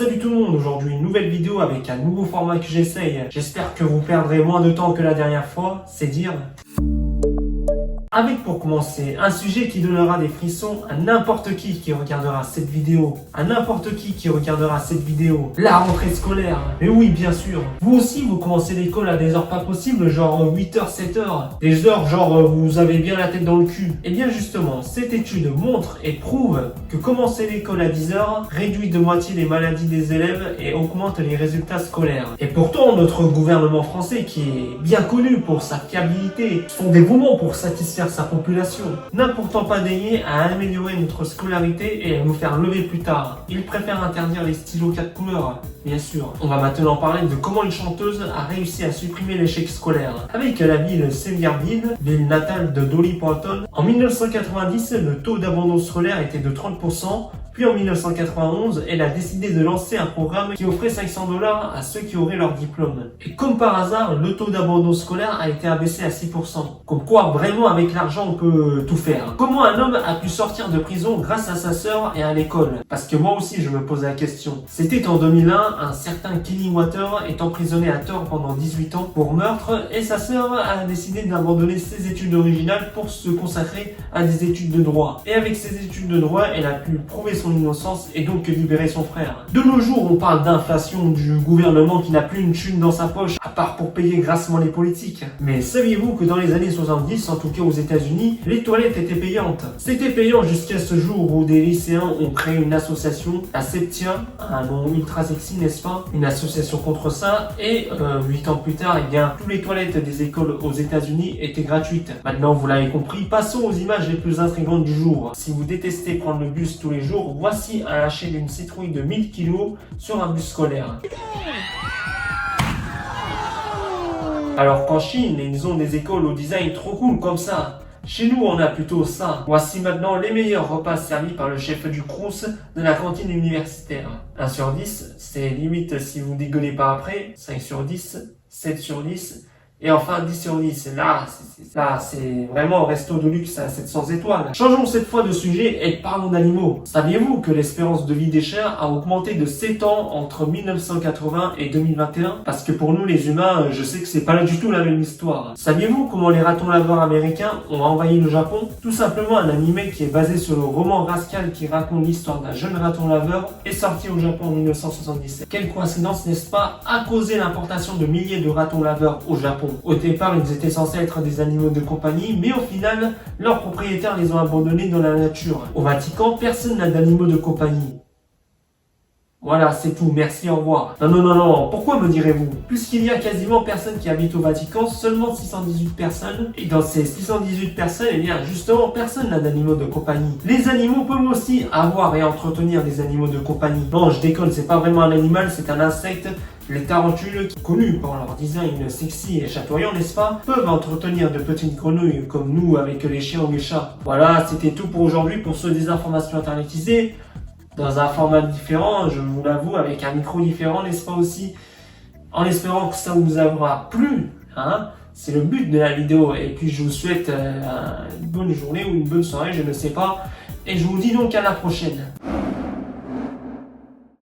Salut tout le monde, aujourd'hui une nouvelle vidéo avec un nouveau format que j'essaye. J'espère que vous perdrez moins de temps que la dernière fois, c'est dire. Avec pour commencer, un sujet qui donnera des frissons à n'importe qui regardera cette vidéo. À n'importe qui regardera cette vidéo. La rentrée scolaire. Mais oui, bien sûr. Vous aussi, vous commencez l'école à des heures pas possibles, genre 8h, 7h. Des heures genre vous avez bien la tête dans le cul. Et bien justement, cette étude montre et prouve que commencer l'école à 10h réduit de moitié les maladies des élèves et augmente les résultats scolaires. Et pourtant, notre gouvernement français, qui est bien connu pour sa fiabilité, son dévouement pour satisfaire sa population, n'a pourtant pas daigné à améliorer notre scolarité et à nous faire lever plus tard. Il préfère interdire les stylos 4 couleurs, bien sûr. On va maintenant parler de comment une chanteuse a réussi à supprimer l'échec scolaire. Avec la ville Sevierville, ville natale de Dolly Parton, en 1990, le taux d'abandon scolaire était de 30%. Puis en 1991, elle a décidé de lancer un programme qui offrait $500 à ceux qui auraient leur diplôme. Et comme par hasard, le taux d'abandon scolaire a été abaissé à 6%. Comme quoi, vraiment, avec l'argent, on peut tout faire. Comment un homme a pu sortir de prison grâce à sa sœur et à l'école? Parce que moi aussi, je me pose la question. C'était en 2001, un certain Kenny Water est emprisonné à tort pendant 18 ans pour meurtre et sa sœur a décidé d'abandonner ses études originales pour se consacrer à des études de droit. Et avec ses études de droit, elle a pu prouver son innocence et donc libérer son frère. De nos jours, on parle d'inflation, du gouvernement qui n'a plus une thune dans sa poche, à part pour payer grassement les politiques. Mais saviez-vous que dans les années 70, en tout cas aux États-Unis, les toilettes étaient payantes? C'était payant jusqu'à ce jour où des lycéens ont créé une association, la Septia, un nom ultra sexy, n'est-ce pas? Une association contre ça, et 8 ans plus tard, eh bien, toutes les toilettes des écoles aux États-Unis étaient gratuites. Maintenant, vous l'avez compris, passons aux images les plus intrigantes du jour. Si vous détestez prendre le bus tous les jours, voici un lâcher d'une citrouille de 1000 kg sur un bus scolaire. Alors qu'en Chine, ils ont des écoles au design trop cool comme ça. Chez nous, on a plutôt ça. Voici maintenant les meilleurs repas servis par le chef du Crous de la cantine universitaire. 1 sur 10, c'est limite si vous dégueulez pas après. 5 sur 10, 7 sur 10. Et enfin 10 sur 10, là c'est vraiment un resto de luxe à 700 étoiles. Changeons cette fois de sujet et parlons d'animaux. Saviez-vous que l'espérance de vie des chiens a augmenté de 7 ans entre 1980 et 2021? Parce que pour nous les humains, je sais que c'est pas du tout la même histoire. Saviez-vous comment les ratons laveurs américains ont envahi le Japon? Tout simplement un animé qui est basé sur le roman Rascal qui raconte l'histoire d'un jeune raton laveur est sorti au Japon en 1977. Quelle coïncidence, n'est-ce pas? A causé l'importation de milliers de ratons laveurs au Japon. Au départ, ils étaient censés être des animaux de compagnie, mais au final, leurs propriétaires les ont abandonnés dans la nature. Au Vatican, personne n'a d'animaux de compagnie. Voilà, c'est tout, merci, au revoir. Non, pourquoi me direz-vous? Puisqu'il y a quasiment personne qui habite au Vatican, seulement 618 personnes, et dans ces 618 personnes, eh bien, justement, personne n'a d'animaux de compagnie. Les animaux peuvent aussi avoir et entretenir des animaux de compagnie. Non, je déconne, c'est pas vraiment un animal, c'est un insecte. Les tarentules, connus pour leur design sexy et chatoyant, n'est-ce pas, peuvent entretenir de petites grenouilles comme nous avec les chiens ou les chats. Voilà, c'était tout pour aujourd'hui pour ceux des informations internetisées. Dans un format différent, je vous l'avoue, avec un micro différent, n'est-ce pas aussi? En espérant que ça vous aura plu, hein? C'est le but de la vidéo. Et puis je vous souhaite une bonne journée ou une bonne soirée, je ne sais pas. Et je vous dis donc à la prochaine.